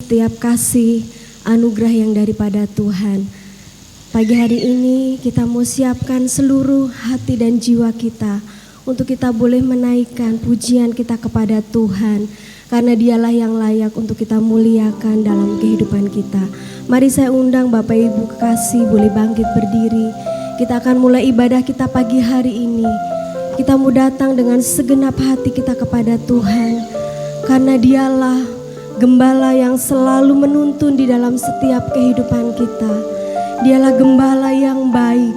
setiap kasih anugerah yang daripada Tuhan. Pagi hari ini kita mau siapkan seluruh hati dan jiwa kita untuk kita boleh menaikkan pujian kita kepada Tuhan, karena Dialah yang layak untuk kita muliakan dalam kehidupan kita. Mari saya undang Bapak Ibu kekasih boleh bangkit berdiri. Kita akan mulai ibadah kita pagi hari ini. Kita mau datang dengan segenap hati kita kepada Tuhan, karena Dialah Gembala yang selalu menuntun di dalam setiap kehidupan kita. Dialah Gembala yang baik.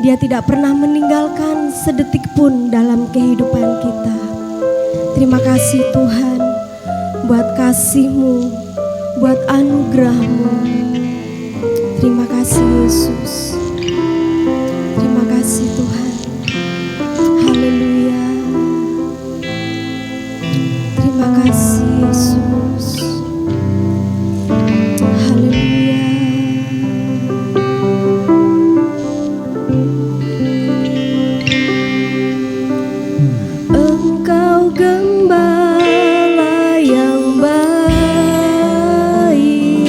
Dia tidak pernah meninggalkan sedetik pun dalam kehidupan kita. Terima kasih Tuhan buat kasih-Mu, buat anugerah-Mu. Terima kasih Yesus. Terima kasih Tuhan. Haleluya. Terima kasih Yesus. Haleluya. Engkau Gembala yang baik,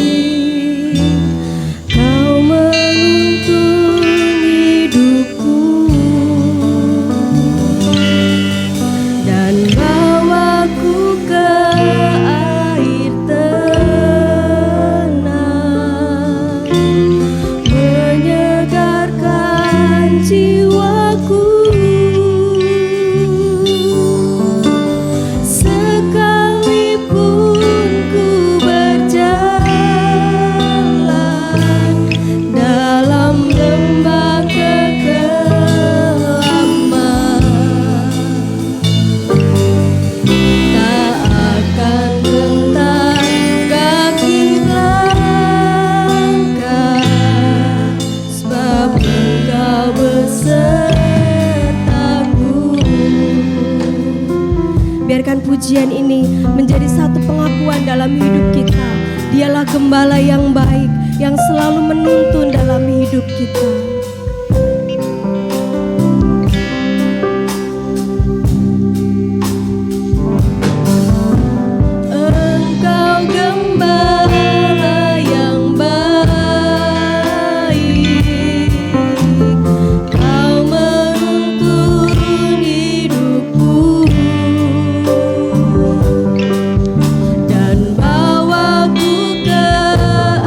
Kau menuntun hidupku dan bawaku ke air tenang, menyegarkan jiwaku. Sekalipun ku berjalan dalam lembah kekelaman, tak akan gentar kaki langkah, sebab Engkau besertaku. Biarkan pujian ini menjadi satu pengakuan dalam hidup kita. Dialah Gembala yang baik, yang selalu menuntun dalam hidup kita. Engkau Gembala yang baik, Kau menuntun hidupku dan bawaku ke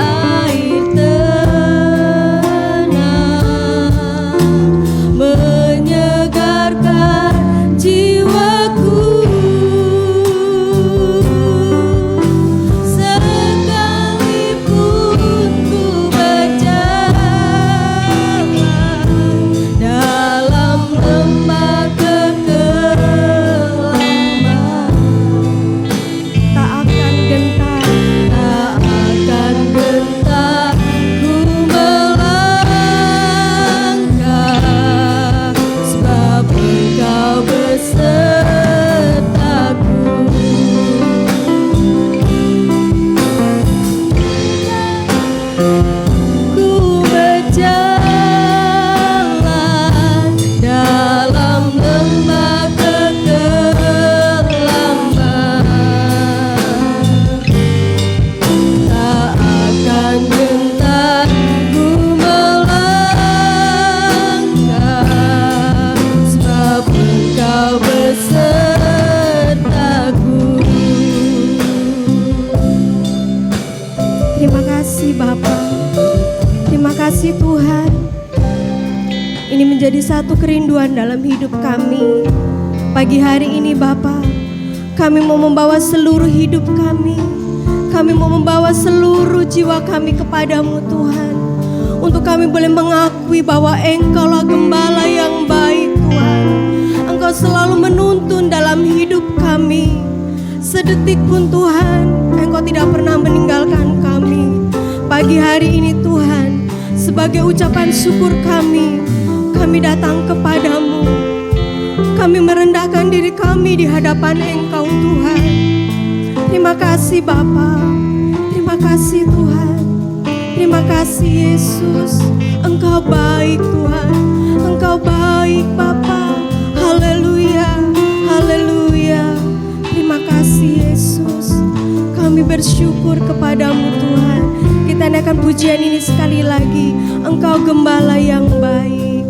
air tenang, menyegarkan jiwaku. Sekalipun ku berjalan dalam lembah kekelaman, tak akan gentar ku melangkah, sebab Engkau besertaku. Ku berjalan dalam lembah kekelaman, tak akan gentar ku melangkah, sebab Engkau besertaku. Terima kasih Bapa. Terima kasih Tuhan. Ini menjadi satu kerinduan dalam hidup kami. Pagi hari ini Bapa, kami mau membawa seluruh hidup kami. Kami mau membawa seluruh jiwa kami kepadamu Tuhan, untuk kami boleh mengakui bahwa Engkaulah Gembala yang baik Tuhan. Engkau selalu menuntun dalam hidup kami. Sedetik pun Tuhan, Engkau tidak pernah meninggalkan kami. Pagi hari ini Tuhan, sebagai ucapan syukur kami datang kepadamu. Kami merendahkan diri kami di hadapan Engkau Tuhan. Terima kasih Bapa. Terima kasih Tuhan. Terima kasih Yesus. Engkau baik Tuhan. Engkau baik Bapa. Haleluya. Haleluya. Terima kasih Yesus. Kami bersyukur kepadamu Tuhan. Kita naikkan pujian ini sekali lagi. Engkau gembala yang baik.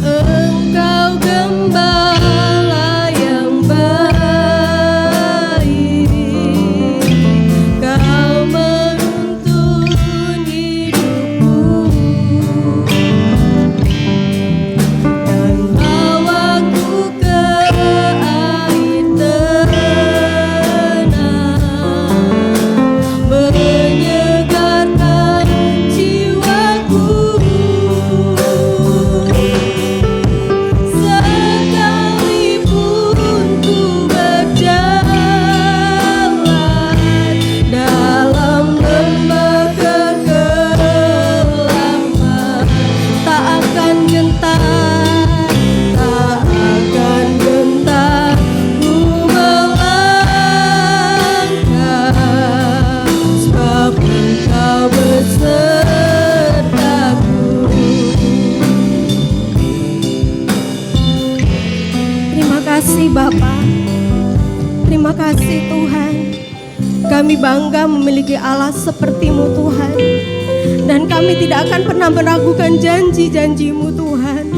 Engkau gembala yang baik. Kau menuntun hidupku dan bawaku ke air tenang, menyegarkan jiwaku. Sekalipun ku berjalan dalam lembah kegelapan, tak akan gentar, tak akan gentar ku melangkah, sebab Engkau besertaku. Terima kasih Bapa, terima kasih Tuhan. Kami bangga memiliki Allah seperti-Mu Tuhan, dan kami tidak akan pernah meragukan janji-janji-Mu Tuhan.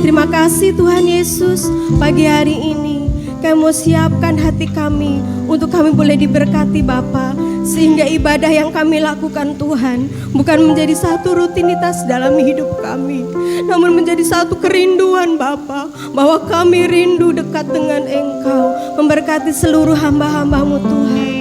Terima kasih Tuhan Yesus. Pagi hari ini kami mau siapkan hati kami untuk kami boleh diberkati Bapa, sehingga ibadah yang kami lakukan Tuhan bukan menjadi satu rutinitas dalam hidup kami, namun menjadi satu kerinduan Bapa, bahwa kami rindu dekat dengan Engkau, memberkati seluruh hamba-hamba-Mu Tuhan.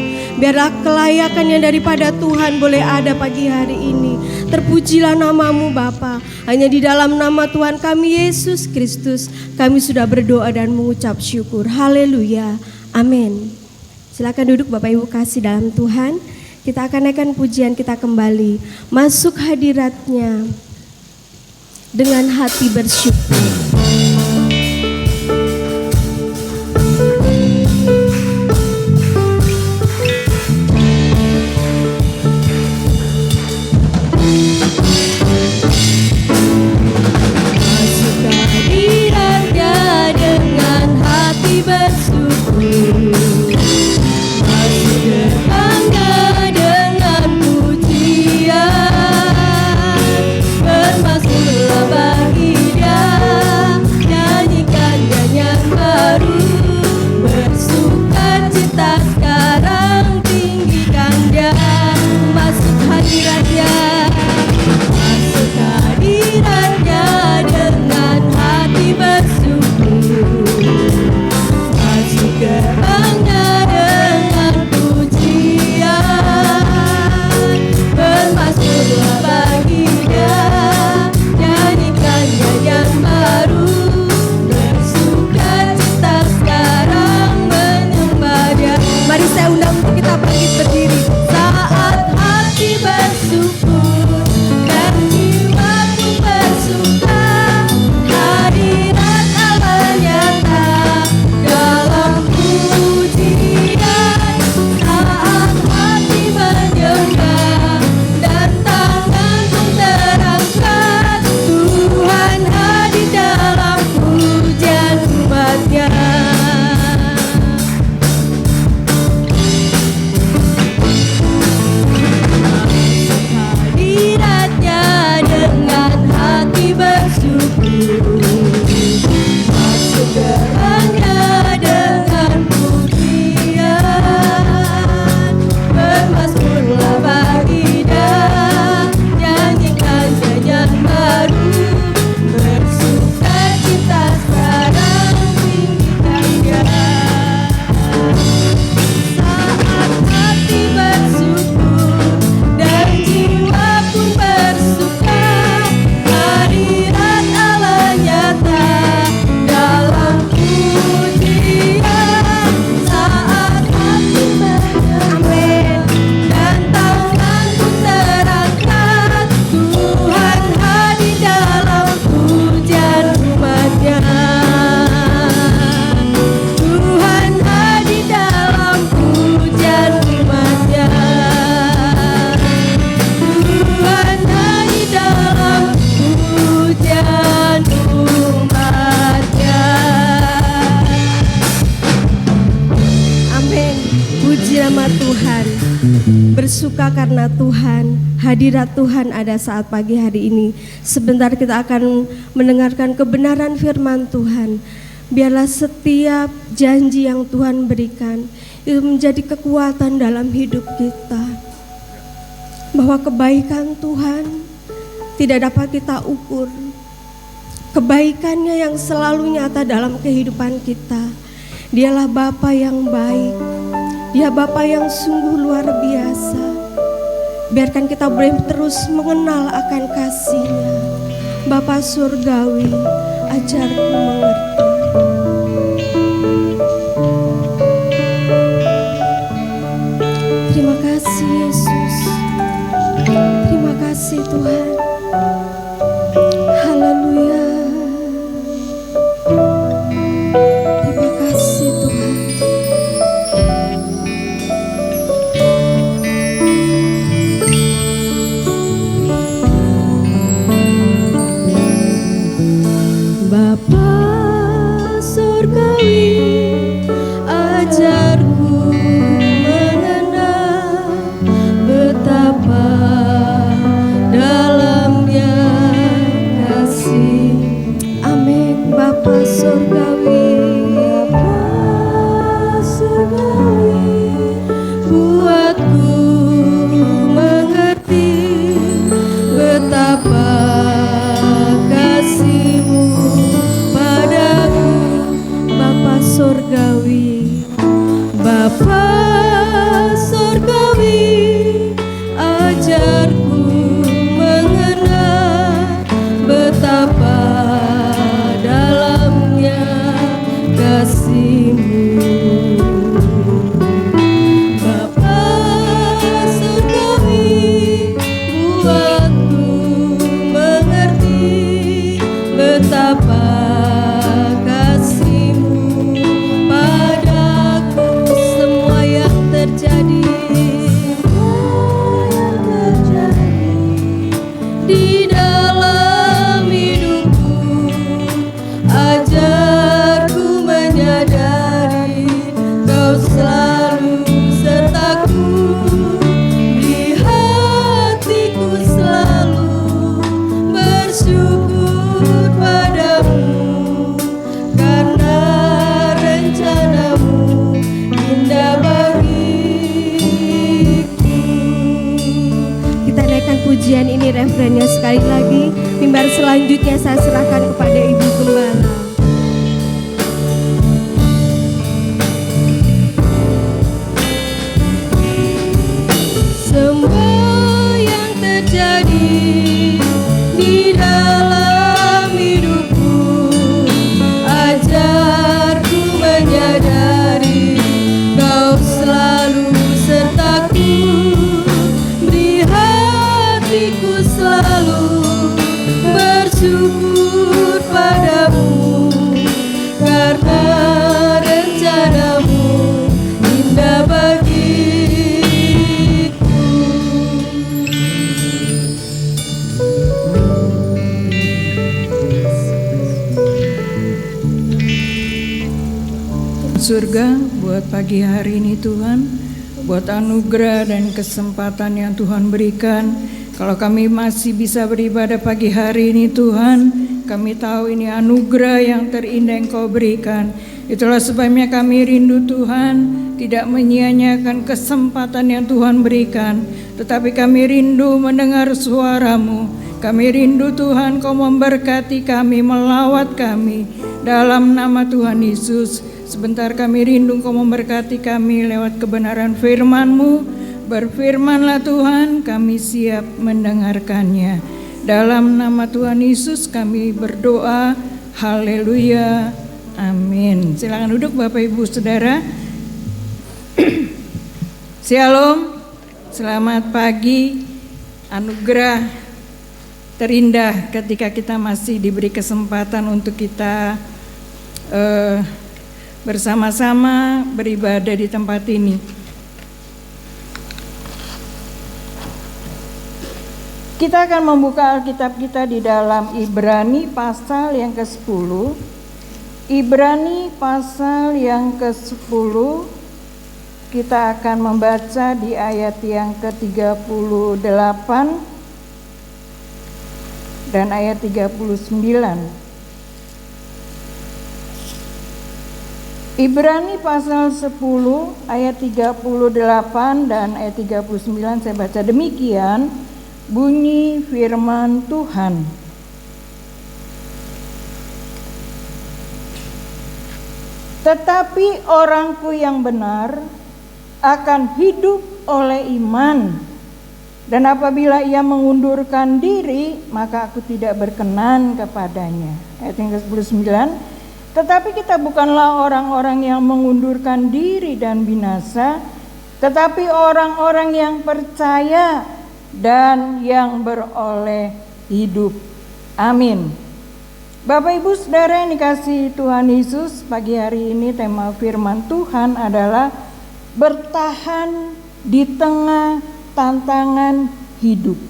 Biarlah kelayakan yang daripada Tuhan boleh ada pagi hari ini. Terpujilah nama-Mu Bapa. Hanya di dalam nama Tuhan kami Yesus Kristus kami sudah berdoa dan mengucap syukur. Haleluya. Amin. Silakan duduk Bapak Ibu kasih dalam Tuhan. Kita akan naikkan pujian kita kembali. Masuk hadirat-Nya dengan hati bersyukur. Bermasmurlah bagi Dia. Puji nama Tuhan. Bersuka karena Tuhan, hadirat Tuhan ada saat pagi hari ini. Sebentar kita akan mendengarkan kebenaran firman Tuhan. Biarlah setiap janji yang Tuhan berikan itu menjadi kekuatan dalam hidup kita. Bahwa kebaikan Tuhan tidak dapat kita ukur. Kebaikannya yang selalu nyata dalam kehidupan kita. Dialah Bapa yang baik. Dia Bapa yang sungguh luar biasa. Biarkan kita boleh terus mengenal akan kasih-Nya. Bapa surgawi, ajarku mengerti. Terima kasih Yesus. Terima kasih Tuhan. Haleluya. Terima kasih Tuhan. Bapa surgawi, ajarku mengenal betapa dalamnya kasih. Amin. Bapa surgawi, Bapa surgawi, buatku mengerti betapa kasih-Mu padaku. Bapa surgawi, Bapa surgawi, ajarku mengenal betapa dalamnya kasih-Mu. Bapa surgawi, buatku mengerti betapa kasih-Mu padaku. Semua yang terjadi di dalam hidupku, ajarku menyadari Kau selalu sertaku. Di hatiku selalu bersyukur padamu, karena rencana-Mu indah bagiku. Kita naikkan pujian ini, refrennya sekali lagi. Mimbar selanjutnya saya serahkan kepada Ibu Gembala. Semua yang terjadi di dalam hidupku, ajarku menyadari Kau selalu sertaku. Beri hatiku selalu bersyukur padamu, karena rencana-Mu indah bagiku. Surga buat pagi hari ini Tuhan, buat anugerah dan kesempatan yang Tuhan berikan. Kalau kami masih bisa beribadah pagi hari ini Tuhan, kami tahu ini anugerah yang terindah yang Kau berikan. Itulah sebabnya kami rindu Tuhan, tidak menyia-nyiakan kesempatan yang Tuhan berikan, tetapi kami rindu mendengar suara-Mu. Kami rindu Tuhan Kau memberkati kami, melawat kami dalam nama Tuhan Yesus. Sebentar kami rindu Kau memberkati kami lewat kebenaran firman-Mu. Berfirmanlah Tuhan, kami siap mendengarkannya. Dalam nama Tuhan Yesus kami berdoa. Haleluya. Amin. Silakan duduk Bapak Ibu Saudara. Shalom. Selamat pagi. Anugerah terindah ketika kita masih diberi kesempatan untuk kita bersama-sama beribadah di tempat ini. Kita akan membuka Alkitab kita di dalam Ibrani pasal yang ke-10. Ibrani pasal yang ke-10 kita akan membaca di ayat yang ke-38 dan ayat 39. Ibrani pasal 10 ayat 38 dan ayat 39 saya baca demikian bunyi firman Tuhan. Tetapi orangku yang benar akan hidup oleh iman, dan apabila ia mengundurkan diri, maka aku tidak berkenan kepadanya. Ayat yang ke-39, tetapi kita bukanlah orang-orang yang mengundurkan diri dan binasa, tetapi orang-orang yang percaya dan yang beroleh hidup. Amin. Bapak Ibu Saudara yang dikasihi Tuhan Yesus, pagi hari ini tema firman Tuhan adalah bertahan di tengah tantangan hidup.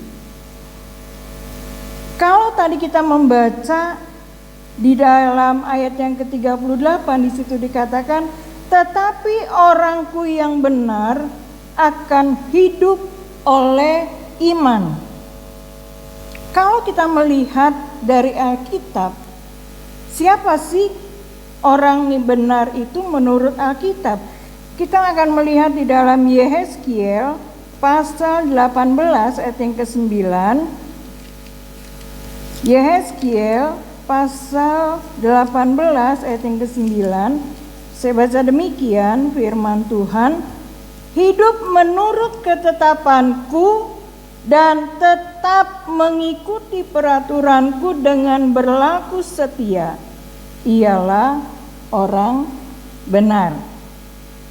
Kalau tadi kita membaca di dalam ayat yang ke-38 di situ dikatakan, tetapi orangku yang benar akan hidup oleh iman. Kalau kita melihat dari Alkitab, siapa sih orang yang benar itu menurut Alkitab? Kita akan melihat di dalam Yehezkiel pasal 18 ayat yang ke-9. Yehezkiel pasal 18 ayat yang ke-9. Saya baca demikian firman Tuhan, hidup menurut ketetapanku dan tetap mengikuti peraturanku dengan berlaku setia, ialah orang benar.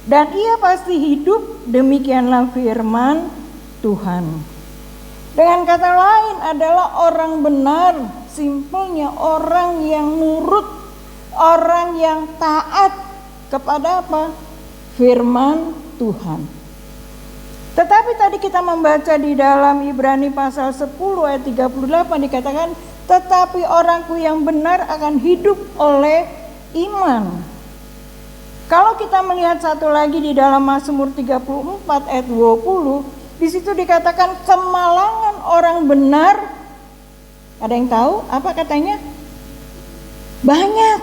Dan ia pasti hidup, demikianlah firman Tuhan. Dengan kata lain adalah orang benar, simpelnya orang yang nurut, orang yang taat kepada apa? Firman Tuhan. Tetapi tadi kita membaca di dalam Ibrani pasal 10 ayat 38 dikatakan, tetapi orangku yang benar akan hidup oleh iman. Kalau kita melihat satu lagi di dalam Mazmur 34 ayat 20, di situ dikatakan kemalangan orang benar. Ada yang tahu apa katanya? Banyak.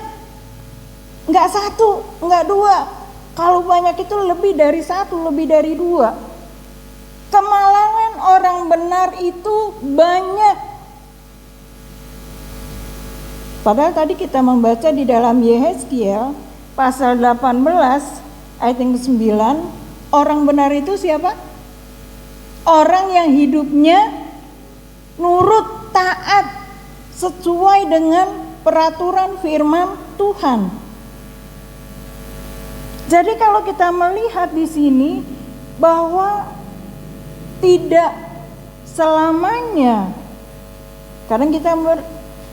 Enggak satu, enggak dua. Kalau banyak itu lebih dari satu, lebih dari dua. Kemalangan orang benar itu banyak. Padahal tadi kita membaca di dalam Yehezkiel pasal 18 ayat yang ke-9, orang benar itu siapa? Orang yang hidupnya nurut, taat, sesuai dengan peraturan firman Tuhan. Jadi kalau kita melihat di sini bahwa tidak selamanya, kadang kita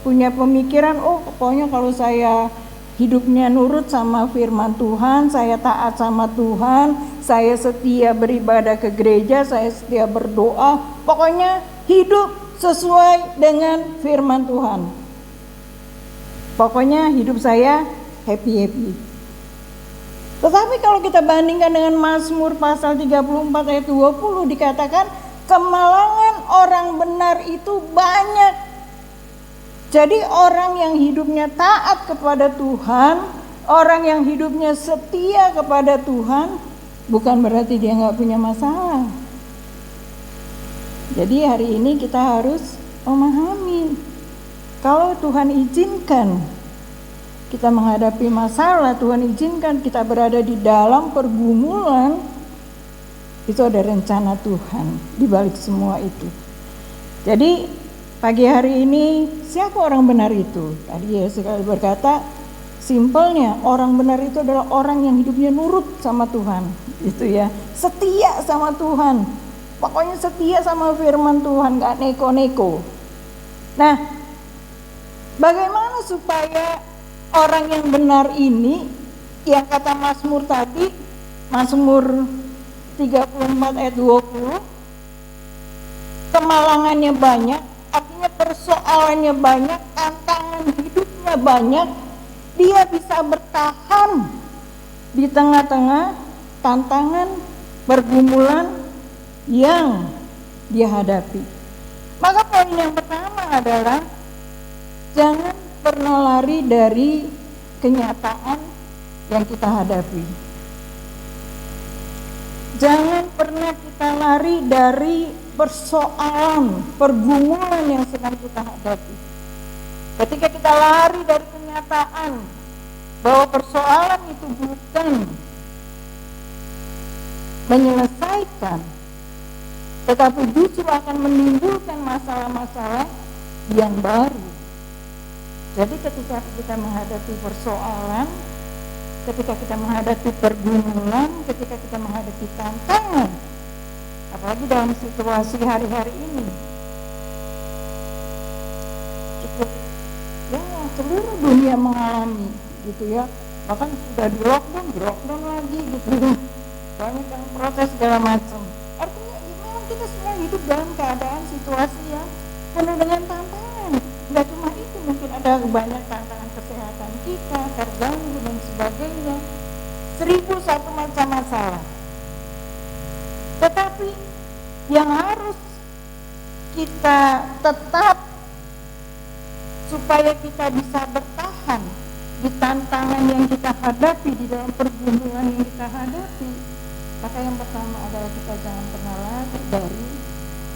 punya pemikiran, oh pokoknya kalau saya hidupnya nurut sama firman Tuhan, saya taat sama Tuhan, saya setia beribadah ke gereja, saya setia berdoa, pokoknya hidup sesuai dengan firman Tuhan. Pokoknya hidup saya happy-happy. Tetapi kalau kita bandingkan dengan Mazmur pasal 34 ayat 20 dikatakan kemalangan orang benar itu banyak. Jadi orang yang hidupnya taat kepada Tuhan, orang yang hidupnya setia kepada Tuhan, bukan berarti dia nggak punya masalah. Jadi hari ini kita harus memahami, kalau Tuhan izinkan kita menghadapi masalah, Tuhan izinkan kita berada di dalam pergumulan, itu ada rencana Tuhan di balik semua itu. Jadi pagi hari ini siapa orang benar itu? Tadi Yesus berkata, simpelnya orang benar itu adalah orang yang hidupnya nurut sama Tuhan, itu ya, setia sama Tuhan. Pokoknya setia sama firman Tuhan, gak neko-neko. Nah, bagaimana supaya orang yang benar ini, yang kata Mazmur tadi, Mazmur 34 ayat 20, kemalangannya banyak, artinya persoalannya banyak, tantangan hidupnya banyak, dia bisa bertahan di tengah-tengah tantangan, pergumulan yang dia hadapi. Maka poin yang pertama adalah jangan pernah lari dari kenyataan yang kita hadapi. Jangan pernah kita lari dari persoalan, pergumulan yang sedang kita hadapi. Ketika kita lari dari kenyataan bahwa persoalan itu bukan menyelesaikan, tetapi justru akan menimbulkan masalah-masalah yang baru. Jadi ketika kita menghadapi persoalan, ketika kita menghadapi pergumulan, ketika kita menghadapi tantangan, apalagi dalam situasi hari-hari ini, ya seluruh dunia mengalami gitu ya, bahkan sudah di lockdown lagi gitu ya, banyak yang protes segala macam. Artinya memang kita semua hidup dalam keadaan situasi yang penuh dengan tantangan. Nggak cuma itu, mungkin ada banyak tantangan kesehatan kita terganggu dan sebagainya, 1001 macam masalah. Tetapi yang harus kita tetap supaya kita bisa bertahan di tantangan yang kita hadapi, di dalam pergumulan yang kita hadapi, maka yang pertama adalah kita jangan pernah lari dari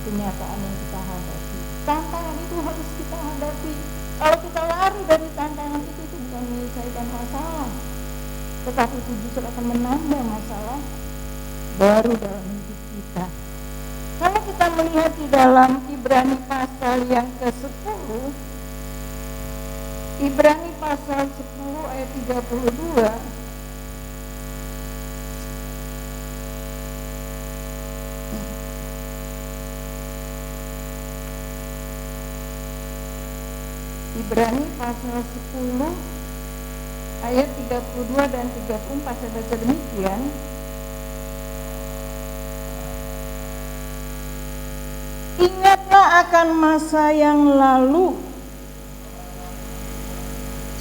kenyataan yang kita hadapi. Tantangan itu harus kita hadapi. Kalau kita lari dari tantangan itu bukan menyelesaikan masalah, tetapi itu justru akan menambah masalah baru dalam hidup kita. Kalau kita melihat di dalam Ibrani pasal yang ke-10, Ibrani pasal 10 ayat 32, Ibrani pasal 10 ayat 32 dan 34 saya baca demikian. Ingatlah akan masa yang lalu,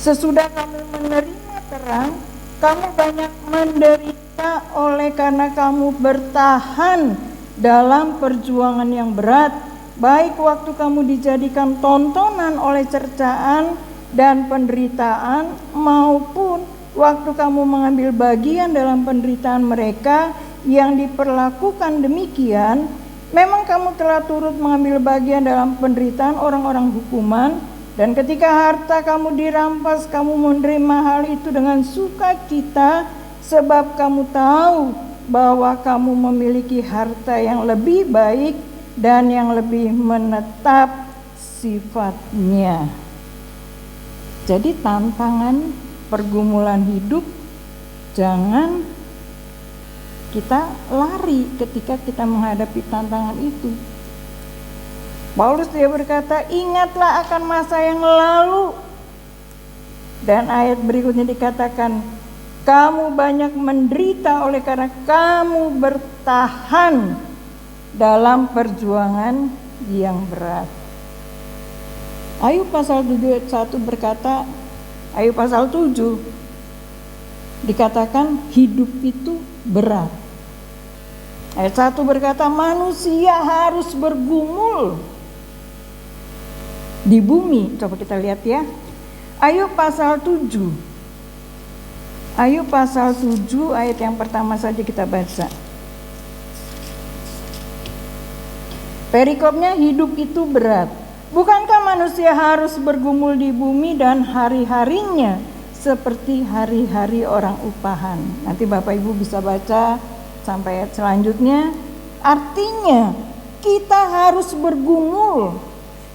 sesudah kamu menerima terang, kamu banyak menderita oleh karena kamu bertahan dalam perjuangan yang berat, baik waktu kamu dijadikan tontonan oleh cercaan dan penderitaan, maupun waktu kamu mengambil bagian dalam penderitaan mereka yang diperlakukan demikian. Memang kamu telah turut mengambil bagian dalam penderitaan orang-orang hukuman, dan ketika harta kamu dirampas, kamu menerima hal itu dengan sukacita, sebab kamu tahu bahwa kamu memiliki harta yang lebih baik dan yang lebih menetap sifatnya. Jadi tantangan pergumulan hidup jangan kita lari ketika kita menghadapi tantangan itu. Paulus dia berkata, ingatlah akan masa yang lalu. Dan ayat berikutnya dikatakan, kamu banyak menderita oleh karena kamu bertahan dalam perjuangan yang berat. Ayub pasal 7 ayat 1 berkata, Ayub pasal 7 dikatakan hidup itu berat. Ayat 1 berkata, manusia harus bergumul di bumi. Coba kita lihat ya, Ayub pasal 7. Ayub pasal 7 ayat yang pertama saja kita baca. Perikopnya, hidup itu berat. Bukankah manusia harus bergumul di bumi dan hari-harinya seperti hari-hari orang upahan? Nanti Bapak Ibu bisa baca sampai ayat selanjutnya. Artinya kita harus bergumul.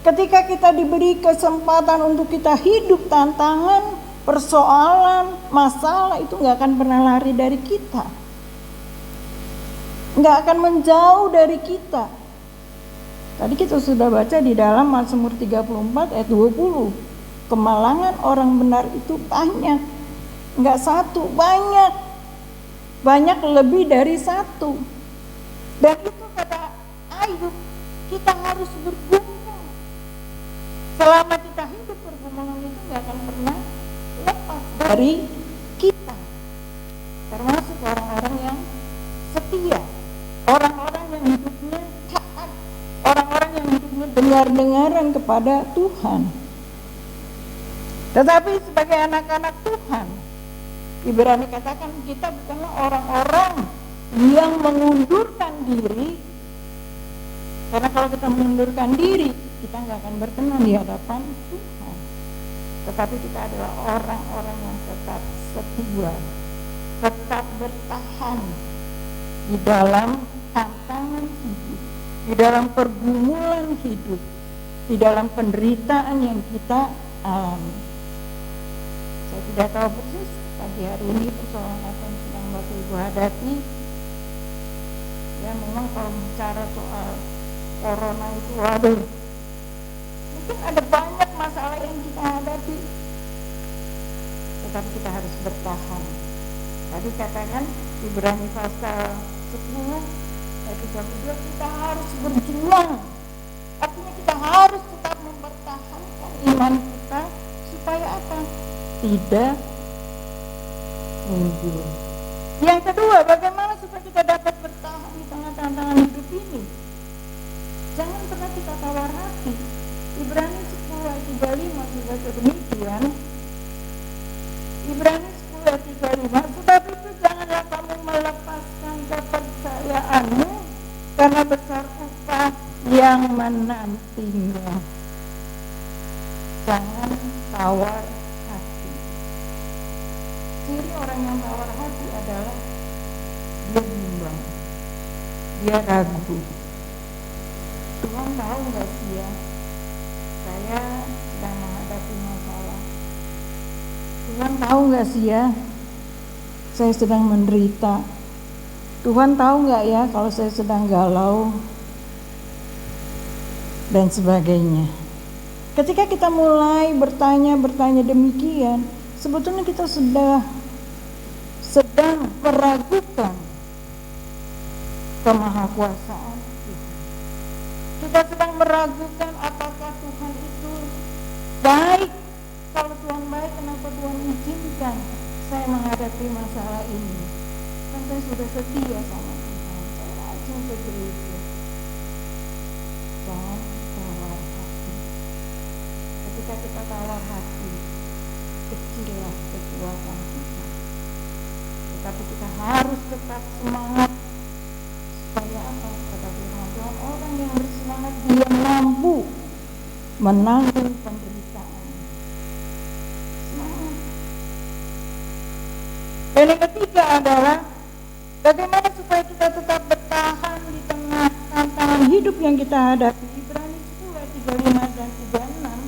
Ketika kita diberi kesempatan untuk kita hidup tantangan, persoalan, masalah, itu gak akan pernah lari dari kita, gak akan menjauh dari kita. Tadi kita sudah baca di dalam Mazmur 34 ayat 20. Kemalangan orang benar itu banyak. Enggak satu, banyak. Banyak lebih dari satu. Dan itu kata Ayub, kita harus bergumul. Selama kita hidup, pergumulan itu enggak akan pernah lepas dari kita. Termasuk orang-orang yang setia, orang-orang yang hidupnya taat, orang-orang yang hidupnya dengar-dengaran kepada Tuhan. Tetapi sebagai anak-anak Tuhan, Ibrani katakan kita bukanlah orang-orang yang mengundurkan diri, karena kalau kita mengundurkan diri, kita nggak akan berkenan di hadapan Tuhan. Tetapi kita adalah orang-orang yang tetap setia, tetap bertahan di dalam tantangan hidup, di dalam pergumulan hidup, di dalam penderitaan yang kita alami. Saya tidak tahu persis pagi hari ini persoalan apa yang sedang Bapak Ibu hadapi. Ya memang kalau bicara soal corona itu, waduh, mungkin ada banyak masalah yang kita hadapi, tetapi kita harus bertahan. Tadi katakan Ibrani pasal 10 ayat 32, kita harus berjuang. Artinya kita harus tetap mempertahankan iman kita supaya apa? Tidak mundur. Yang kedua, bagaimana supaya kita dapat bertahan di tengah tantangan hidup ini? Jangan pernah kita tawar hati. Ibrani 10 ayat 35 dibaca demikian. Ibrani 10 ayat 35, sebab itu janganlah kamu melepaskan kepercayaanmu, karena besar upah yang menantinya. Jangan tawar hati. Ciri orang yang tawar hati adalah dia bimbang, dia ragu. Tuhan tahu nggak sih ya, saya sedang menghadapi masalah. Tuhan tahu nggak sih ya, saya sedang menderita. Tuhan tahu nggak ya kalau saya sedang galau dan sebagainya. Ketika kita mulai bertanya demikian, sebetulnya kita sedang meragukan kemahakuasaan Tuhan. Kita sedang meragukan apakah Tuhan itu baik. Kalau Tuhan baik, kenapa Tuhan izinkan saya menghadapi masalah ini? Kan saya sudah setia sama Tuhan, saya rajin ke gereja. Jangan tawar hati. Ketika kita tawar hati, kecillah kekuatan kita. Tetapi kita harus tetap semangat. Supaya apa? Kata firman Tuhan, orang yang bersemangat dia mampu menanggung penderitaan. Semangat. Dan yang ketiga adalah bagaimana supaya kita tetap bertahan di tengah tantangan hidup yang kita hadapi. Ibrani 10 ayat 35 dan 36,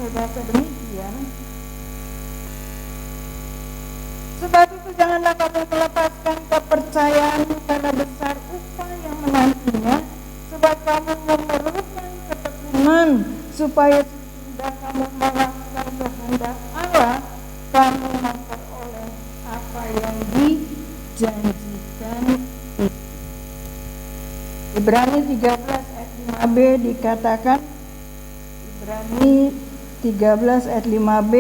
saya baca demikian. Sebab itu janganlah kamu melepaskan kepercayaanmu, karena besar upah yang menantinya, sebab kamu memerlukan ketekunan, supaya sesudah kamu melakukan kehendak Allah, kamu memperoleh apa yang dijanjikan itu. Ibrani 13 ayat 5b dikatakan, Ibrani 13 ayat 5b,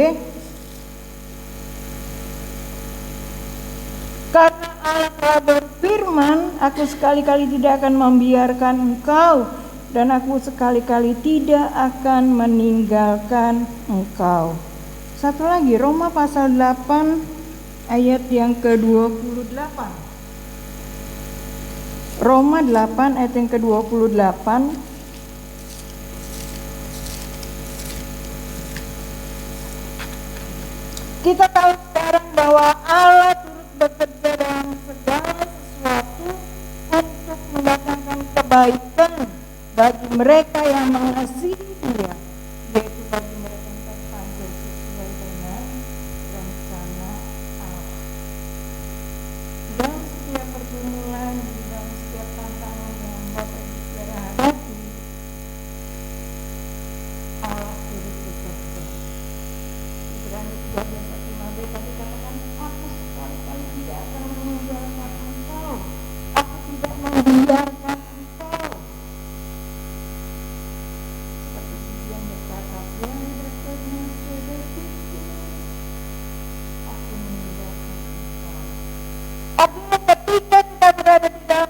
karena Allah telah berfirman, aku sekali-kali tidak akan membiarkan engkau, dan aku sekali-kali tidak akan meninggalkan engkau. Satu lagi, Roma pasal 8 ayat yang ke-28. Roma 8 ayat yang ke-28. Kita tahu sekarang bahwa Allah turut bekerja dalam segala sesuatu untuk mendatangkan kebaikan bagi mereka yang mengasihi Dia, yaitu bagi mereka yang terpanggil sesuai dengan rencana Allah. Dalam setiap pergumulan, dalam setiap tantangan yang Bapak Ibu Saudara hadapi, Allah turut bekerja. Ibrani 13:5b tadi katakan, aku sekali-kali tidak akan meninggalkan engkau, aku tidak membiarkan engkau. Seperti yang berkata, yang berkata sedetikku, aku meninggalkan engkau. Artinya ketika kita berada di dalam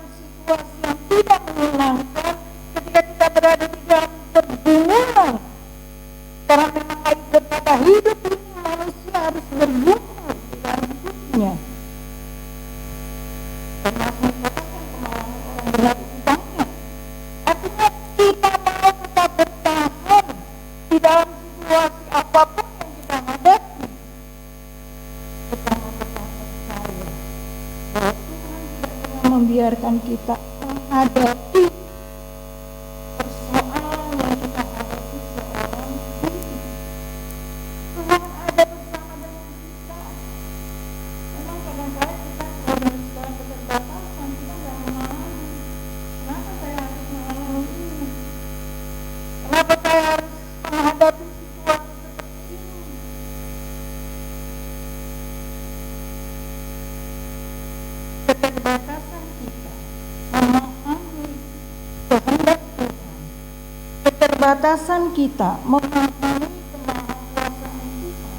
Artinya kita mau tetap bertahan di dalam situasi apapun yang kita hadapi. Kita mau tetap percaya bahwa Tuhan tidak pernah membiarkan kita menghadapi persoalan yang kita hadapi seorang diri. Tuhan ada bersama dengan kita. Memang kadang-kadang kita kalau dalam keterbatasan kita nggak memahami kenapa saya harus mengalami ini, kenapa saya harus menghadapi situasi seperti ini. Keterbatasan kita memahami kehendak Tuhan, keterbatasan kita memahami kemahakuasaan Tuhan. Ya,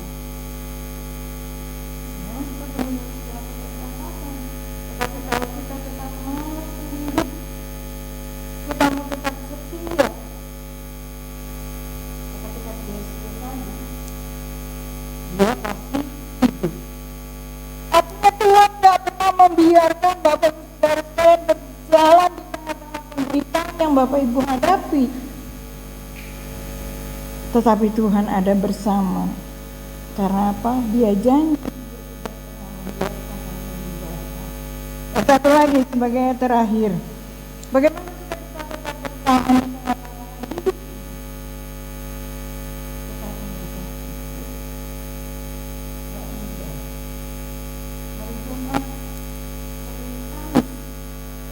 kita memiliki keterbatasan, tetapi kalau kita tetap mau hidup, kita mau tetap setia, tetapi kan dia setia tadi, dia pasti hidup. Artinya Tuhan tidak pernah membiarkan Bapak Ibu Saudara sekalian berjalan di tengah-tengah penderitaan yang Bapak Ibu hadapi. Tetapi Tuhan ada bersama. Karena apa? Dia janji. Dan satu lagi sebagai yang terakhir. Bagaimana kita bisa tetap bertahan di tengah-tengah hidup? Tetap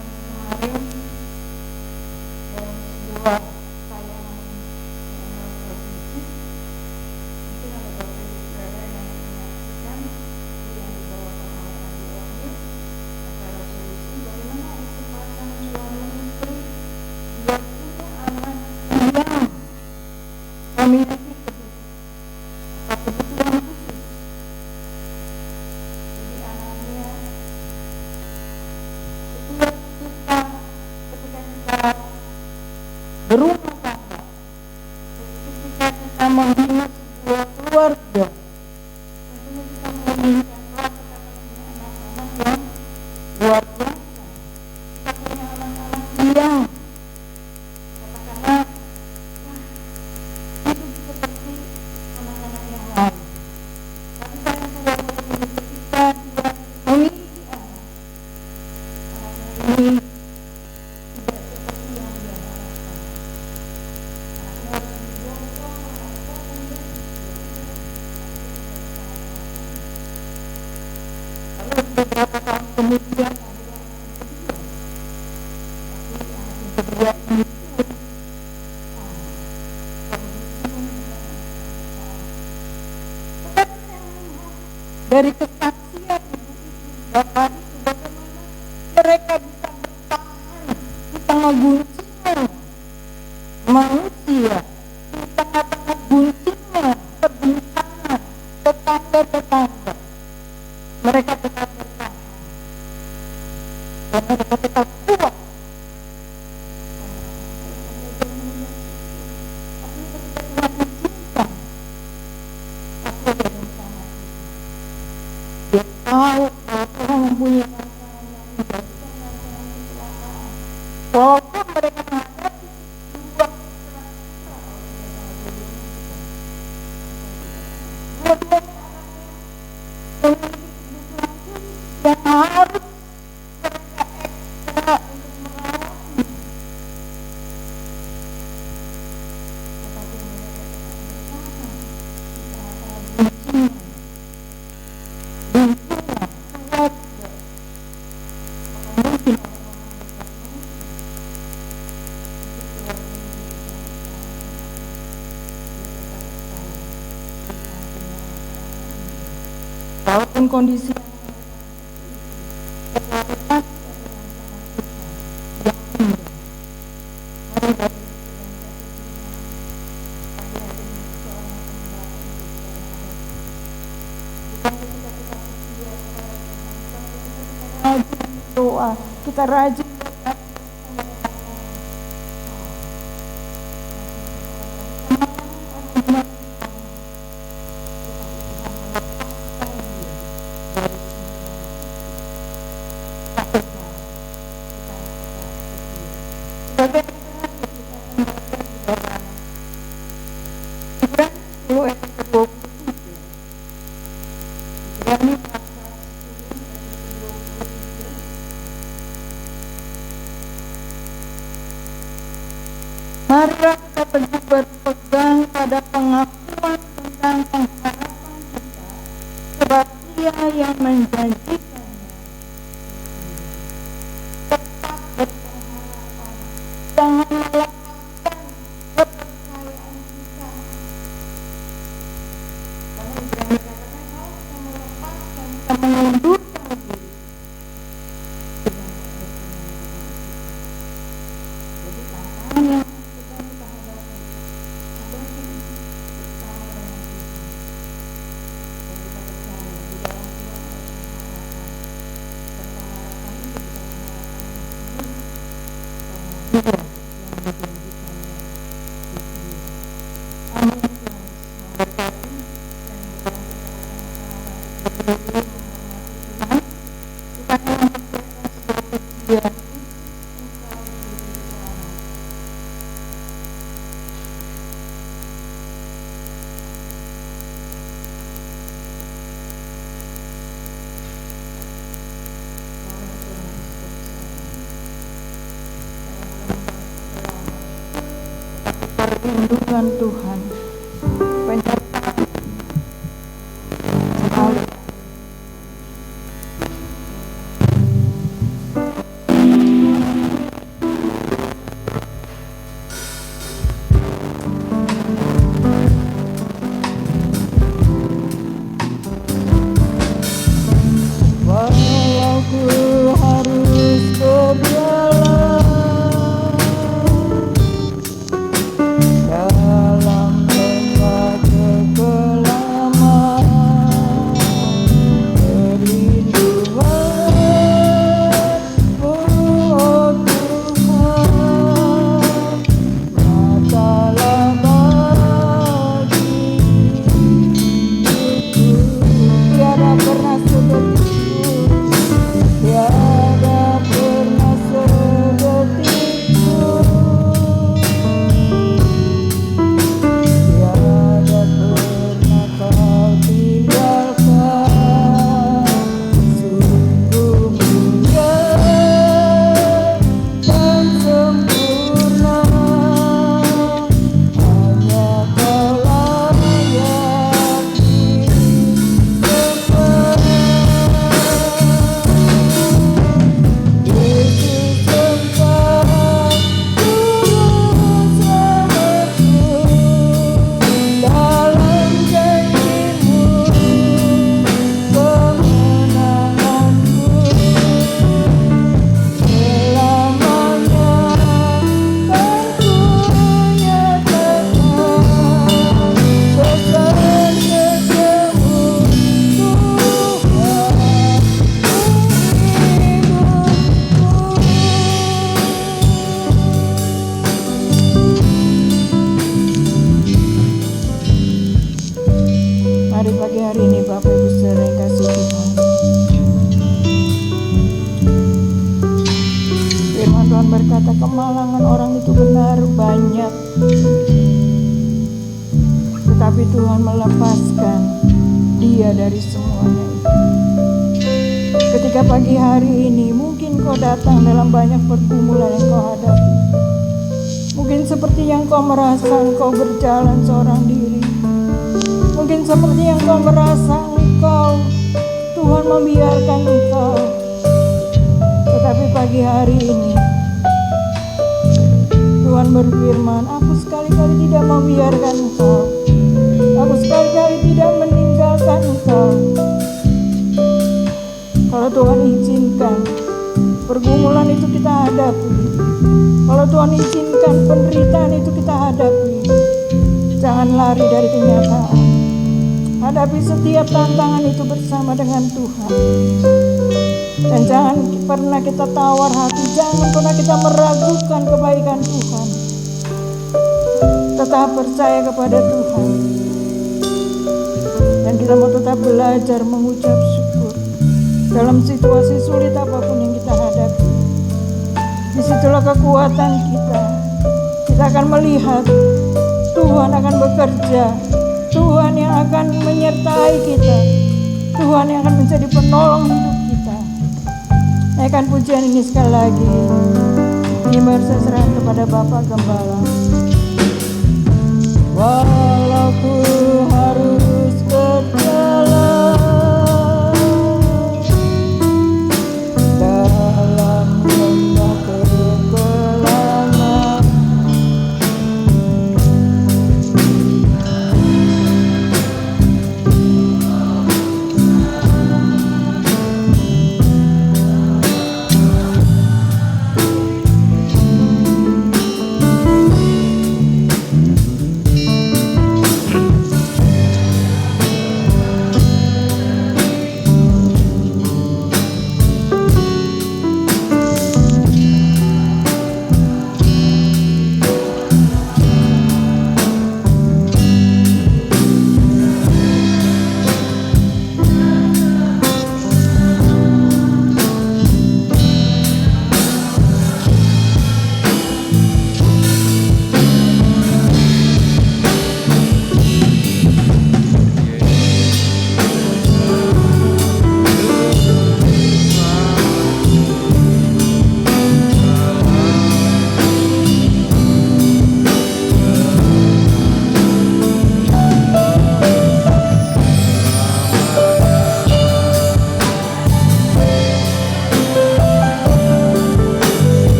menjaga hari Jumat, hari Kamis, dan kemarin dalam sebuah tayangan televisi, mungkin ada Bapak Ibu Saudara yang menyaksikan yang dibawakan oleh Andi Omir, acara solusi bagaimana sepasang suami istri yang punya anak yang memiliki kebutuhan khusus. Jadi anaknya setiap kita ketika kita berumah tangga, ketika kita membina sebuah keluarga, tentunya kita menginginkan bahwa kita akan punya anak-anak yang luar biasa. Kita punya anak-anak yang katakanlah hidup seperti anak-anak yang lain. Tapi sayang Tuhan ketika dia memiliki anak, anaknya ini tidak seperti yang dia harapkan. Anaknya harus didorong, anaknya kemudian lalu beberapa tahun kemudian ada anak yang kedua. Tapi anak yang kedua ini pun kondisinya juga sama. Tetapi saya melihat dari kesaksian ibu-ibu bapak itu bagaimana mereka bisa bertahan di tengah guncingan manusia, di tengah-tengah guncingan bencana tetangga-tetangga. Mereka tetap bertahan dan mereka tetap kuat. Tapi ketika Tuhan izinkan, pasti ada bersama Tuhan. Dia tahu bahwa Tuhan mempunyai rancangan yang indah, bukan rancangan kecelakaan. Walaupun mereka menghadapi dua kecelakaan, dua-duanya anaknya memiliki kebutuhan khusus yang harus mereka ekstra untuk merawatnya. Tetapi mereka tetap bertahan di tengah-tengah guncingan keluarga. Maka mungkin orang-orang dekat mungkin untuk keluarga ini bisa bertahan. Dia tetap percaya Tuhan punya rancangan yang indah. Walaupun kondisi yang mereka hadapi itu, tetapi pasti ada rancangan Tuhan yang indah. Mari Bapak Ibu dalam kasih Tuhan, pagi hari ini seorang pembelajaran untuk saudara hadapi. Bukan ketika kita setia kepada Tuhan, bukan ketika kita rajin berdoa, kita rajin berdoa bersama dengan orang. Masih seorang umat Tuhan, tetapi Tuhan melepaskan dia dari semua manusia. Tak benar Saudara, Ibrani 10 ayat ke-27. Ibrani pasal 10 ayat ke-27. Marilah kita teguh berpegang pada pengakuan tentang pengharapan kita, sebab Dia yang menjanjikan tetap berpengharapan. Jangan melepaskan kepercayaan kita. Karena Ibrani katakan kalau kita melepaskan, kita mengundurkan diri. Jadi tantangan yang sedang kita hadapi bersama dengan Tuhan. Dan kita percaya di dalam Tuhan ada pengharapan. Dan pengharapan itu bukan pengharapan yang semu, karena Dia yang menjanjikannya di Dia. Amin. Tuhan Yesus memberkati. Dan dalam kita bersama-sama berdiri menghormati Tuhan, supaya mengerjakan sebuah pujian. Engkau diberi selamat. Perlindungan Tuhan, penyertaan selalu. Walau ku harus berjalan dalam tempat kekelaman, perlindungan-Mu, oh Tuhan, nyatalah bagiku. Tiada pernah sedetikku, tiada pernah sedetikku, tiada pernah Kau tinggalkan. Sungguh mulia dan sempurna, hanya Kaulah yang disembah. Yesus Engkau juru selamatku, dalam janji-Mu kemenanganku, selamanya kan ku nyatakan kesaksian-Mu, Tuhan hidupku. Mari pagi hari ini Bapak Ibu saudara yang kasih Tuhan, firman Tuhan berkata kemalangan orang itu benar banyak, tetapi Tuhan melepaskan dia dari semuanya itu. Ketika pagi hari ini mungkin kau datang dalam banyak pergumulan yang kau hadapi. Mungkin seperti yang kau merasa engkau berjalan seorang diri. Mungkin seperti yang kau merasa Tuhan membiarkan engkau. Tetapi pagi hari ini Tuhan berfirman, aku sekali-kali tidak membiarkan engkau. Aku sekali-kali tidak meninggalkan engkau. Kalau Tuhan izinkan pergumulan itu kita hadapi, kalau Tuhan izinkan penderitaan itu kita hadapi, jangan lari dari kenyataan. Hadapi setiap tantangan itu bersama dengan Tuhan. Dan jangan pernah kita tawar hati, jangan pernah kita meragukan kebaikan Tuhan. Tetap percaya kepada Tuhan. Dan kita mau tetap belajar mengucap syukur dalam situasi sulit apapun yang kita hadapi. Disitulah adalah kekuatan kita. Kita akan melihat Tuhan akan bekerja, Tuhan yang akan menyertai kita, Tuhan yang akan menjadi penolong hidup kita. Naikkan pujian ini sekali lagi. Ini saya serahkan kepada Bapak Gembala. Walau ku harus berjalan dalam lembah kegelapan,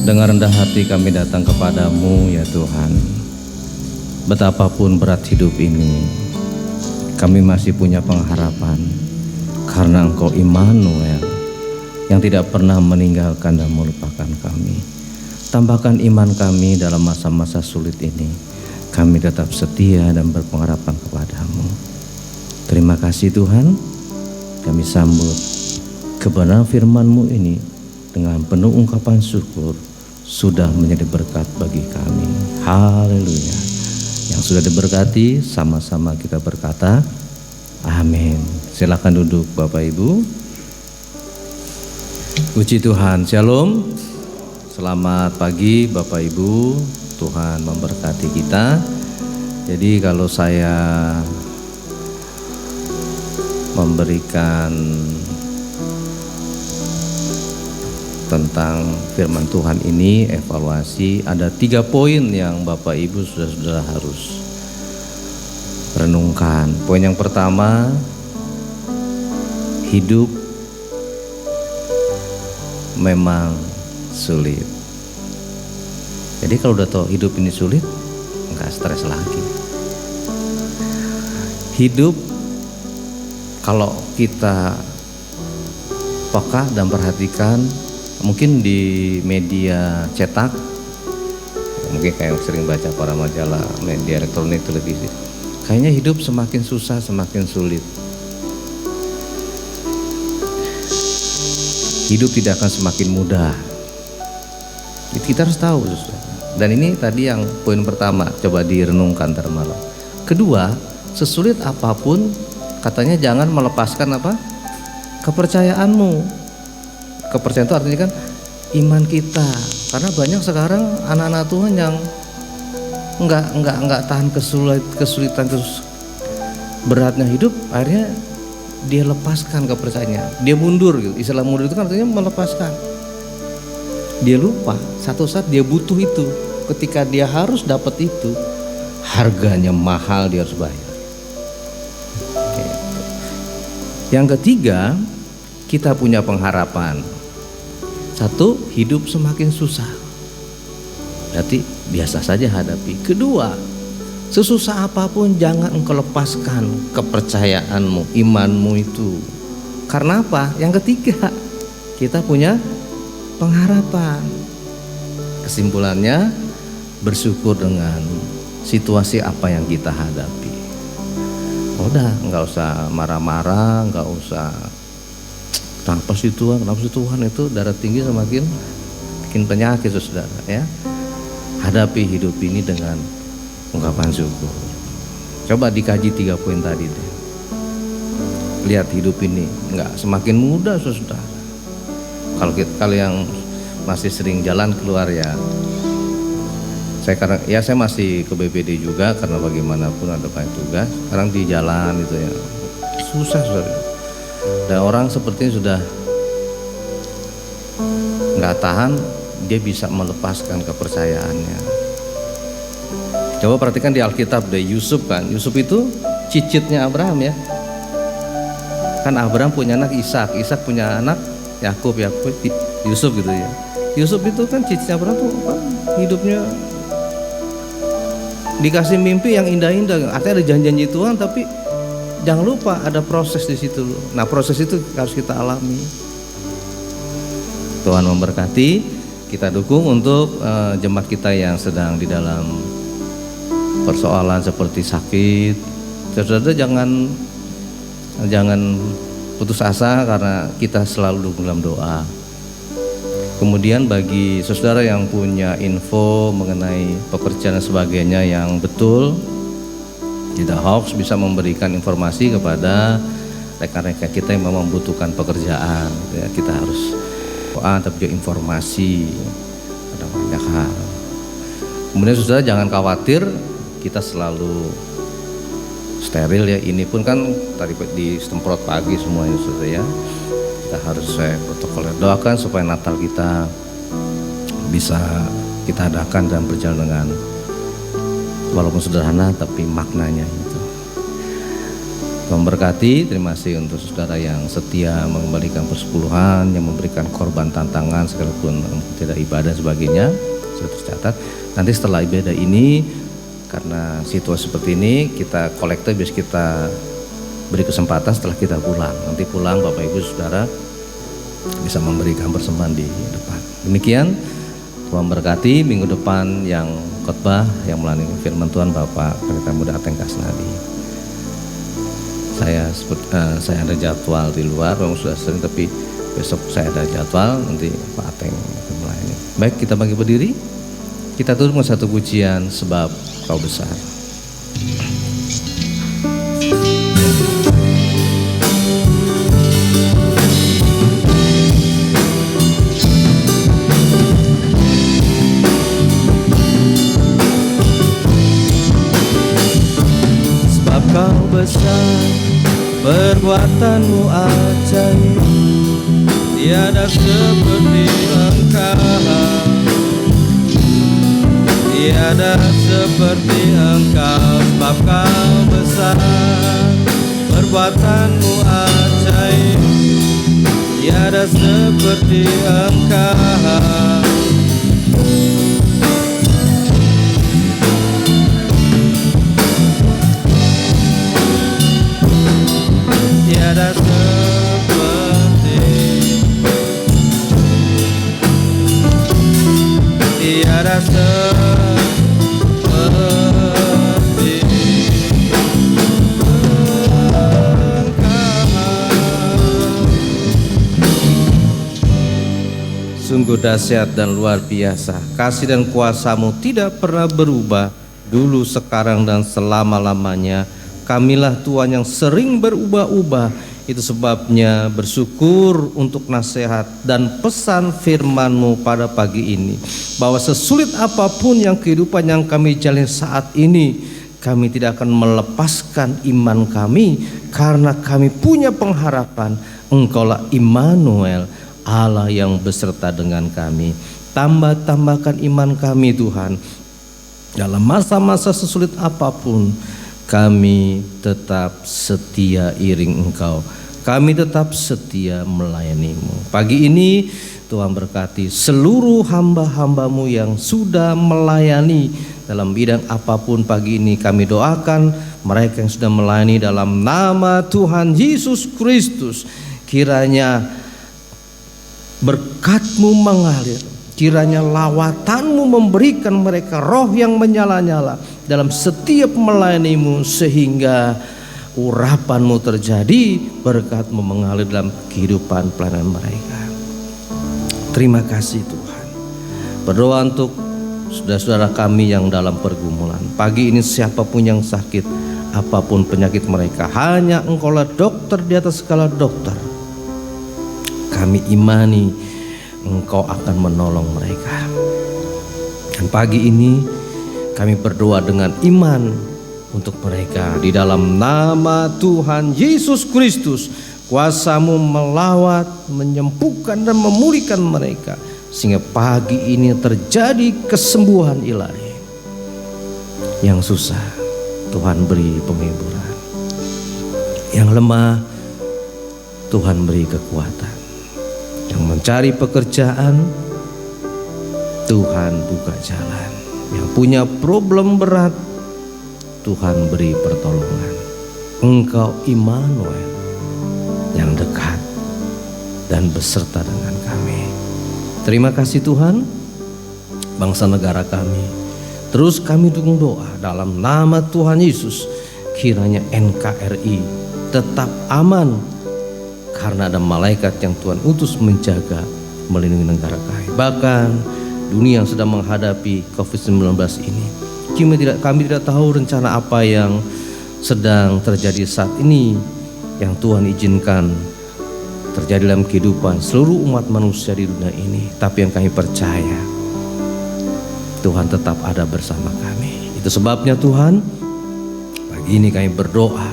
Dengan rendah hati kami datang kepadamu ya Tuhan. Betapapun berat hidup ini, kami masih punya pengharapan karena Engkau Immanuel yang tidak pernah meninggalkan dan melupakan kami. Tambahkan iman kami dalam masa-masa sulit ini. Kami tetap setia dan berpengharapan kepadamu. Terima kasih Tuhan. Kami sambut kebenaran firman-Mu ini dengan penuh ungkapan syukur, sudah menjadi berkat bagi kami. Haleluya. Yang sudah diberkati, sama-sama kita berkata amin. Silakan duduk Bapak Ibu. Puji Tuhan. Shalom. Selamat pagi Bapak Ibu. Tuhan memberkati kita. Jadi kalau saya memberikan tentang firman Tuhan ini, evaluasi, ada 3 poin yang Bapak Ibu sudah harus renungkan. Poin yang pertama, hidup memang sulit. Jadi kalau udah tahu hidup ini sulit, enggak stres lagi. Hidup kalau kita peka dan perhatikan, mungkin di media cetak, mungkin kayak sering baca para majalah, media elektronik, televisi, kayaknya hidup semakin susah, semakin sulit. Hidup tidak akan semakin mudah. Kita harus tahu. Dan ini tadi yang poin pertama, coba direnungkan ntar malam. Kedua, sesulit apapun, katanya jangan melepaskan apa? Kepercayaanmu. Kepercayaan itu artinya kan iman kita. Karena banyak sekarang anak-anak Tuhan yang enggak tahan kesulitan beratnya hidup, akhirnya dia lepaskan kepercayaannya. Dia mundur gitu. Istilah mundur itu kan artinya melepaskan. Dia lupa satu saat dia butuh itu. Ketika dia harus dapat itu, harganya mahal, dia harus bayar. Yang ketiga, kita punya pengharapan. Satu, hidup semakin susah, berarti biasa saja hadapi. Kedua, sesusah apapun jangan engkau lepaskan kepercayaanmu, imanmu itu. Karena apa? Yang ketiga, kita punya pengharapan. Kesimpulannya, bersyukur dengan situasi apa yang kita hadapi. Udah, nggak usah marah-marah, nggak usah kenapa sih Tuhan itu darah tinggi semakin bikin penyakit saudara ya. hadapi hidup ini dengan ungkapan syukur. Coba dikaji 3 poin tadi deh. Lihat hidup ini nggak semakin mudah, saudara. Kalau yang masih sering jalan keluar ya, saya masih ke BPD juga karena bagaimanapun ada banyak tugas. Sekarang di jalan itu ya susah, saudara. Dan orang sepertinya sudah nggak tahan, dia bisa melepaskan kepercayaannya. Coba perhatikan di Alkitab deh, Yusuf kan. Yusuf itu cicitnya Abraham ya. Kan Abraham punya anak Ishak, Ishak punya anak Yakub, Yusuf gitu ya. Yusuf itu kan cicitnya Abraham tuh kan hidupnya dikasih mimpi yang indah-indah. Artinya ada janji-janji Tuhan, tapi jangan lupa ada proses di situ. Nah, proses itu harus kita alami. Tuhan memberkati, kita dukung untuk jemaat kita yang sedang di dalam persoalan seperti sakit. Saudara jangan putus asa, karena kita selalu dukung dalam doa. Kemudian bagi saudara yang punya info mengenai pekerjaan dan sebagainya yang betul, tidak hoax, bisa memberikan informasi kepada rekan-rekan kita yang memang membutuhkan pekerjaan. Ya, kita harus doa tapi juga informasi, ada banyak hal. Kemudian saudara jangan khawatir, kita selalu steril ya. Ini pun kan tadi disemprot pagi semuanya, saudara ya. Kita harus protokol. Doakan supaya Natal kita bisa kita adakan dan berjalan dengan walaupun sederhana tapi maknanya itu. Tuhan berkati. Terima kasih untuk saudara yang setia mengembalikan persepuluhan, yang memberikan korban tantangan sekalipun tidak ibadah sebagainya, sudah tercatat. Nanti setelah ibadah ini, karena situasi seperti ini, kita kolektor biasa kita beri kesempatan setelah kita pulang. Nanti pulang Bapak Ibu Saudara bisa memberikan persembahan di depan. Demikian, Tuhan berkati. Minggu depan yang khotbah yang melalui firman Tuhan Bapak Pendeta Muda Ateng Kasnadi. Saya ada jadwal di luar, memang sudah sering, tapi besok saya ada jadwal, nanti Pak Ateng akan melayani. Baik, kita bagi berdiri. Kita tutup dengan satu pujian, Sebab Kau Besar. Sebab Kau besar, perbuatanmu ajaib, tiada seperti Engkau. Tiada seperti Engkau, sebab Kau besar, perbuatanmu ajaib, tiada seperti Engkau. Tiada seperti, tiada seperti Sungguh dahsyat dan luar biasa. Kasih dan kuasa-Mu tidak pernah berubah, dulu, sekarang, dan selama-lamanya. Kamilah Tuhan yang sering berubah-ubah. Itu sebabnya bersyukur untuk nasihat dan pesan firman-Mu pada pagi ini, bahwa sesulit apapun yang kehidupan yang kami jalani saat ini, kami tidak akan melepaskan iman kami, karena kami punya pengharapan. Engkaulah Immanuel, Allah yang beserta dengan kami. Tambahkan iman kami Tuhan. Dalam masa-masa sesulit apapun, kami tetap setia iring Engkau. Kami tetap setia melayani-Mu. Pagi ini Tuhan berkati seluruh hamba-hamba-Mu yang sudah melayani dalam bidang apapun. Pagi ini kami doakan mereka yang sudah melayani dalam nama Tuhan Yesus Kristus. Kiranya berkat-Mu mengalir, kiranya lawatan-Mu memberikan mereka roh yang menyala-nyala dalam setiap melayani-Mu, sehingga urapan-Mu terjadi, berkat-Mu mengalir dalam kehidupan pelayanan mereka. Terima kasih Tuhan. Berdoa untuk saudara-saudara kami yang dalam pergumulan. Pagi ini siapapun yang sakit, apapun penyakit mereka, hanya Engkaulah dokter di atas segala dokter. Kami imani Engkau akan menolong mereka. Dan pagi ini kami berdoa dengan iman untuk mereka. Di dalam nama Tuhan Yesus Kristus, kuasa-Mu melawat, menyembuhkan dan memulihkan mereka, sehingga pagi ini terjadi kesembuhan ilahi. Yang susah Tuhan beri penghiburan, yang lemah Tuhan beri kekuatan, yang mencari pekerjaan Tuhan buka jalan, yang punya problem berat Tuhan beri pertolongan. Engkau Immanuel yang dekat dan beserta dengan kami. Terima kasih Tuhan. Bangsa negara kami terus kami dukung doa dalam nama Tuhan Yesus. Kiranya NKRI tetap aman, karena ada malaikat yang Tuhan utus menjaga, melindungi negara kami. Bahkan dunia yang sedang menghadapi COVID-19 ini, kami tidak tahu rencana apa yang sedang terjadi saat ini, yang Tuhan izinkan terjadi dalam kehidupan seluruh umat manusia di dunia ini. Tapi yang kami percaya, Tuhan tetap ada bersama kami. Itu sebabnya Tuhan, pagi ini kami berdoa,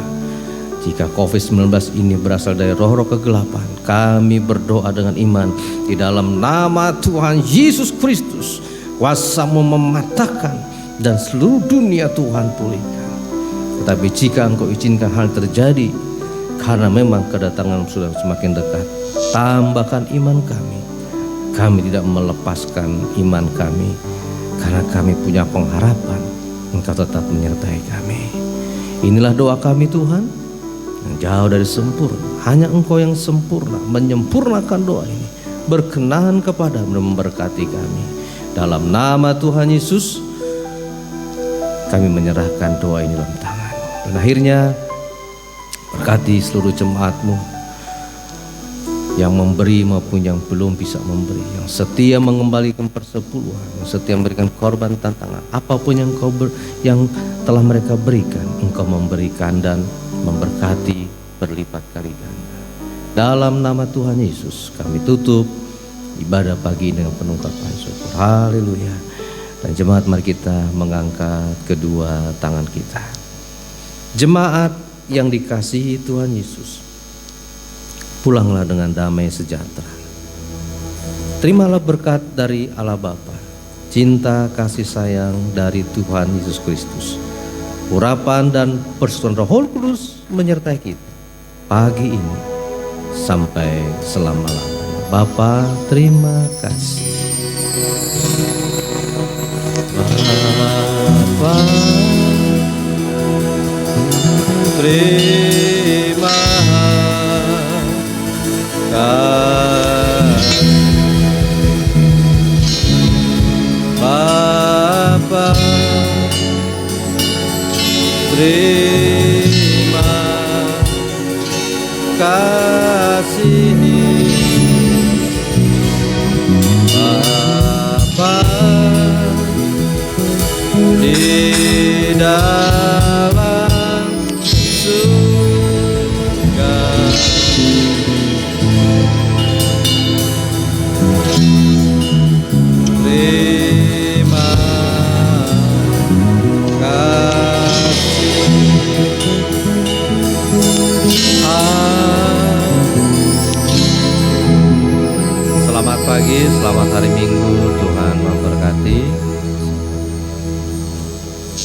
jika COVID-19 ini berasal dari roh-roh kegelapan, kami berdoa dengan iman di dalam nama Tuhan Yesus Kristus, kuasa-Mu mematahkan dan seluruh dunia Tuhan pulihkan. Tetapi jika Engkau izinkan hal terjadi, karena memang kedatangan sudah semakin dekat, tambahkan iman kami. Kami tidak melepaskan iman kami, karena kami punya pengharapan Engkau tetap menyertai kami. Inilah doa kami Tuhan, yang jauh dari sempurna. Hanya Engkau yang sempurna menyempurnakan doa ini. Berkenan kepada-Mu dan memberkati kami. Dalam nama Tuhan Yesus, kami menyerahkan doa ini dalam tangan. Dan akhirnya berkati seluruh jemaat-Mu yang memberi maupun yang belum bisa memberi, yang setia mengembalikan persepuluhan, yang setia memberikan korban tantangan. Apapun yang yang telah mereka berikan, Engkau memberikan dan memberkati berlipat kali ganda. Dalam nama Tuhan Yesus kami tutup ibadah pagi dengan penuh ungkapan syukur. Haleluya. Dan jemaat, mari kita mengangkat kedua tangan kita. Jemaat yang dikasihi Tuhan Yesus, pulanglah dengan damai sejahtera. Terimalah berkat dari Allah Bapa, cinta kasih sayang dari Tuhan Yesus Kristus, urapan dan persekutuan Roh Kudus menyertai kita pagi ini sampai selama-lamanya. Bapa, terima kasih. Bapa, terima kasih. Bapa, terima kasih. Bapa di dalam surga, terima kasih. Selamat pagi, selamat hari Minggu. Tuhan memberkati.